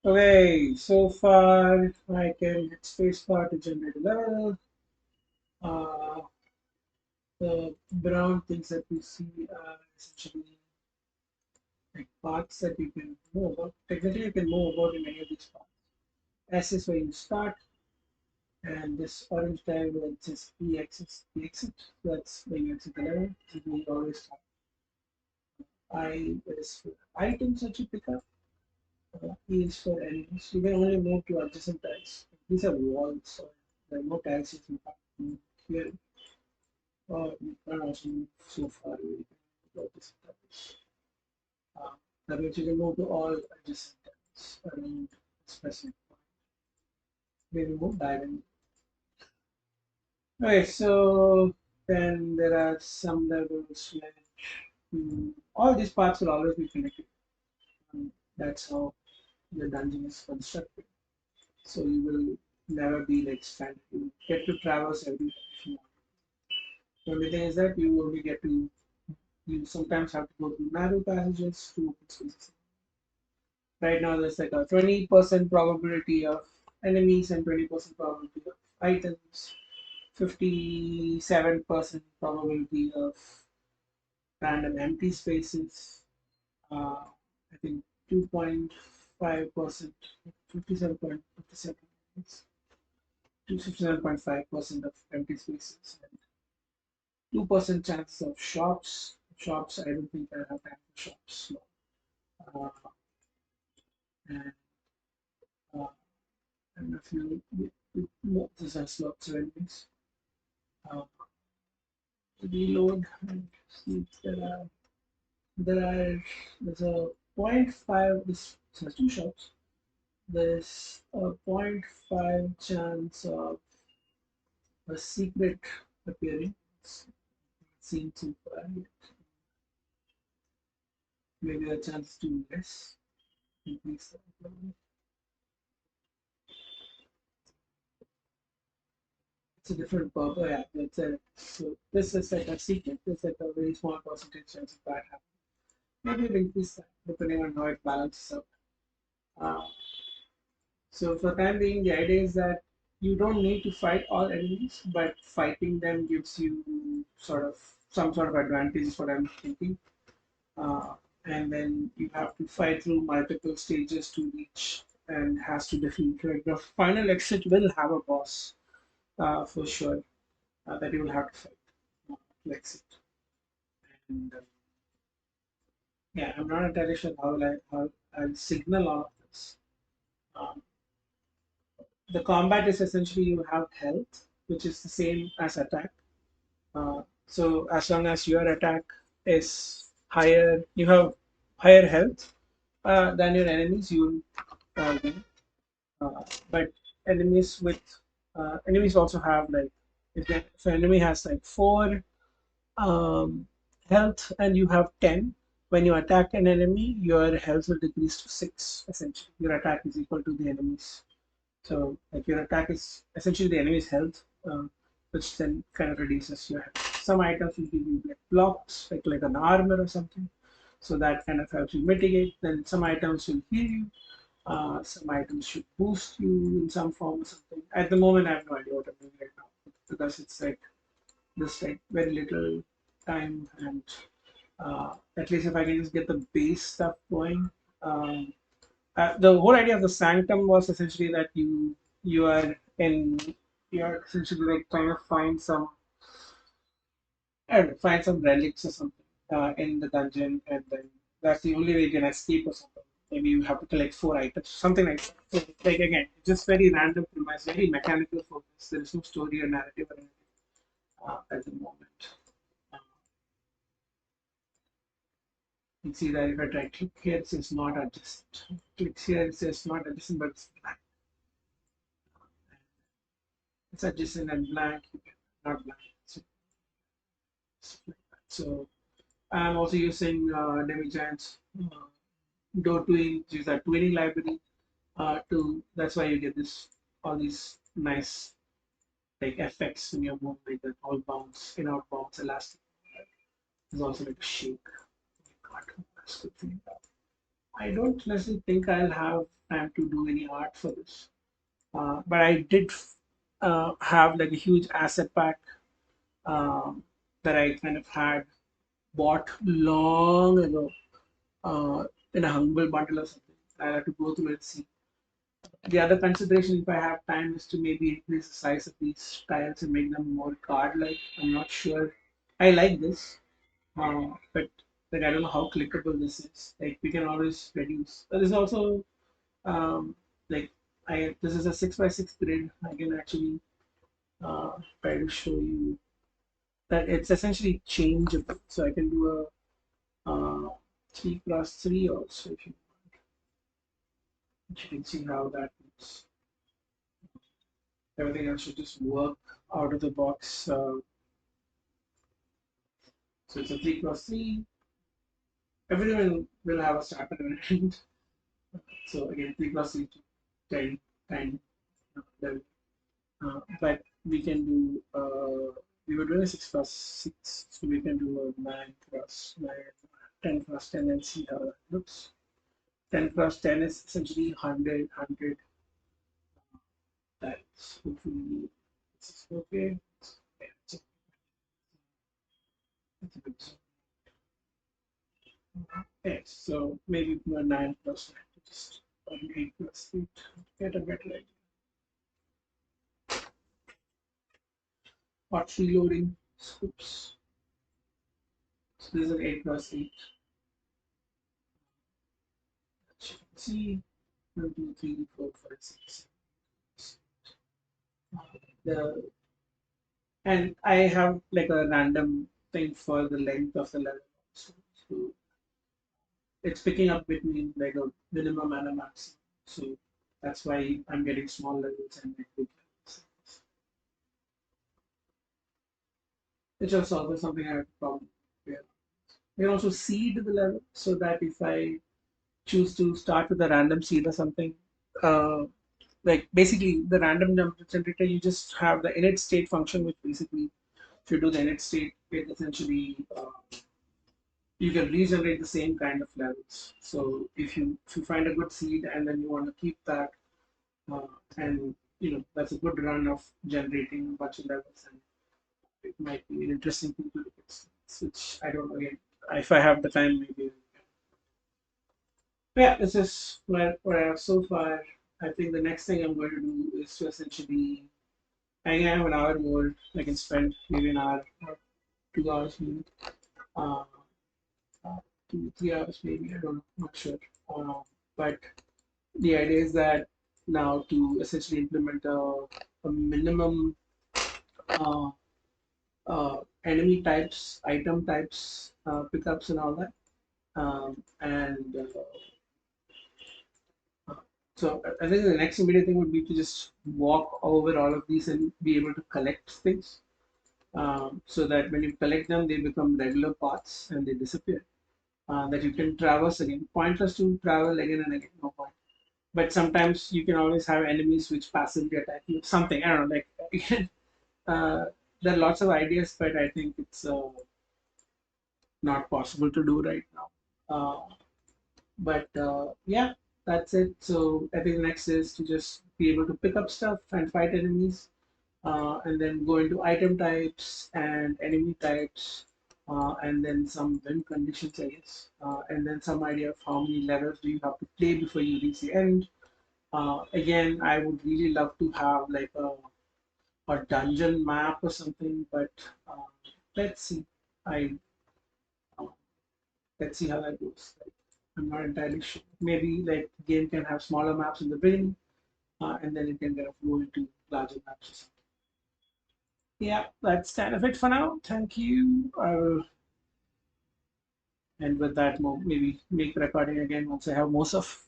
Okay, so far I can hit spacebar to generate a level. Uh, the brown things that we see are essentially like paths that you can move about. Technically, you can move about in any of these paths. S is where you start, and this orange tile where it says E exit. That's where you exit the level. So you always start. I is for items that you pick up. E is for enemies. You can only move to adjacent tiles. These are walls, so there are no tiles you can move here. Or you can also move so far away. You can go to adjacent tiles. That means you can move to all adjacent tiles around a specific point. Maybe move diagonally. Okay, so then there are some levels where all these parts will always be connected. That's how the dungeon is constructed. So you will never be like stranded. You get to traverse every direction. The only thing is that you only get to you sometimes have to go through narrow passages to open spaces. Right now there's like a 20% probability of enemies and 20% probability of items, 57% probability of random empty spaces. I think 2.5%, 57.57, 57.5% of empty spaces, and 2% chance of shops. Shops, I don't think I have time for shops. Uh, and, uh, and a few, these are slots of enemies. Uh, Reload and see if there's a zero point 0.5, this has two shops. There's a zero point 0.5 chance of a secret appearing. It seems to maybe a chance to less. Increase that. It's a different purple. Yeah, that's it. So this is like a secret. It's like a very small percentage chance of that happening. Maybe it increase that depending on how it balances out. Uh, so for the time being, the idea is that you don't need to fight all enemies, but fighting them gives you sort of some sort of advantage is what I'm thinking. Uh, and then you have to fight through multiple stages to reach and has to defeat. Like the final exit will have a boss for sure that you will have to fight to exit. And yeah, I'm not entirely sure how I'll signal all of this. Um, the combat is essentially you have health, which is the same as attack. So as long as your attack is higher, you have higher health than your enemies, you will win. But enemies with enemies also have like if an enemy has like 4 health and you have 10, when you attack an enemy, your health will decrease to 6. Essentially, your attack is equal to the enemy's. So, like your attack is essentially the enemy's health, which then kind of reduces your health. Some items will give you like blocks, like an armor or something. So that kind of helps you mitigate. Then some items will heal you. Some items should boost you in some form or something. At the moment, I have no idea what I'm doing right now because it's like just like very little time and at least if I can just get the base stuff going. Um, the whole idea of the sanctum was essentially that you are in you're essentially like trying to find some I don't know, find some relics or something in the dungeon and then that's the only way you can escape or something. Maybe you have to collect 4 items, something like that. So, like again, just very random premise, very mechanical focus. There is no story or narrative or anything at the moment. Uh, You see that if I try click here, it says not adjacent. Click here, it says not adjacent, but it's blank. It's adjacent and blank, not blank. So I'm also using Demigiant's Do2ing, which is a twinning library. To that's why you get this all these nice like effects when you're moving like that all bounce, in out bounce, elastic. There's also like a shake. God, that's good thing. I don't necessarily think I'll have time to do any art for this. But I did have like a huge asset pack um, that I kind of had bought long ago uh, in a humble bundle or something. I have to go through and see. The other consideration, if I have time, is to maybe increase the size of these tiles and make them more card-like. I'm not sure. I like this, but like I don't know how clickable this is. Like we can always reduce. There's also um, like I this is a 6 by 6 grid. I can actually try to show you that it's essentially changeable. So I can do a 3 cross 3 also if you can see how that looks. Everything else should just work out of the box. So it's a 3 cross 3. Everyone will have a start and an end. So again, 3 cross 3 to 10, 10 level. But we can do, we were doing a 6 cross 6, so we can do a 9 cross 9, 10 cross 10 and see how that looks. 10 cross 10 is essentially 100 tiles. Hopefully, this is okay. Yeah, it's a good. Yes, so maybe 9 cross 9 to just 8 cross 8 get a better idea. Hot reloading. Oops. So this is an 8 cross 8. As you can see, 1, 2, 3, 4, 5, 6. The and I have like a random thing for the length of the level. So it's picking up between like a minimum and a maximum. So that's why I'm getting small levels and big levels. Which is also something I have a problem with. You can also seed the level so that if I choose to start with a random seed or something, uh, like basically the random number generator, you just have the init state function, which basically, if you do the init state, it essentially you can regenerate the same kind of levels. So if you find a good seed and then you want to keep that, and that's a good run of generating a bunch of levels, and it might be an interesting thing to look at. Which I don't know again. If I have the time, maybe. Yeah, this is what I have so far. I think the next thing I'm going to do is to essentially, I have an hour more. I can spend maybe an hour or 2 hours, maybe, uh, 2, 3 hours, maybe. I don't know, not sure. But the idea is that now to essentially implement a minimum uh, enemy types, item types, pickups, and all that. And So I think the next immediate thing would be to just walk over all of these and be able to collect things, so that when you collect them, they become regular paths and they disappear. That you can traverse again. Pointless to travel again and again, no point. But sometimes you can always have enemies which passively attack you. Something, I don't know, like uh, there are lots of ideas, but I think it's not possible to do right now. But yeah, that's it. So I think the next is to just be able to pick up stuff and fight enemies, and then go into item types and enemy types, and then some win conditions, I guess, and then some idea of how many levels do you have to play before you reach the end. Again, I would really love to have like a dungeon map or something, but uh, let's see. I uh, let's see how that goes. Like, I'm not entirely sure. Maybe like the game can have smaller maps in the beginning, and then it can kind of go into larger maps or something. Yeah, that's kind of it for now. Thank you. I will end with that. Maybe make the recording again once I have more stuff.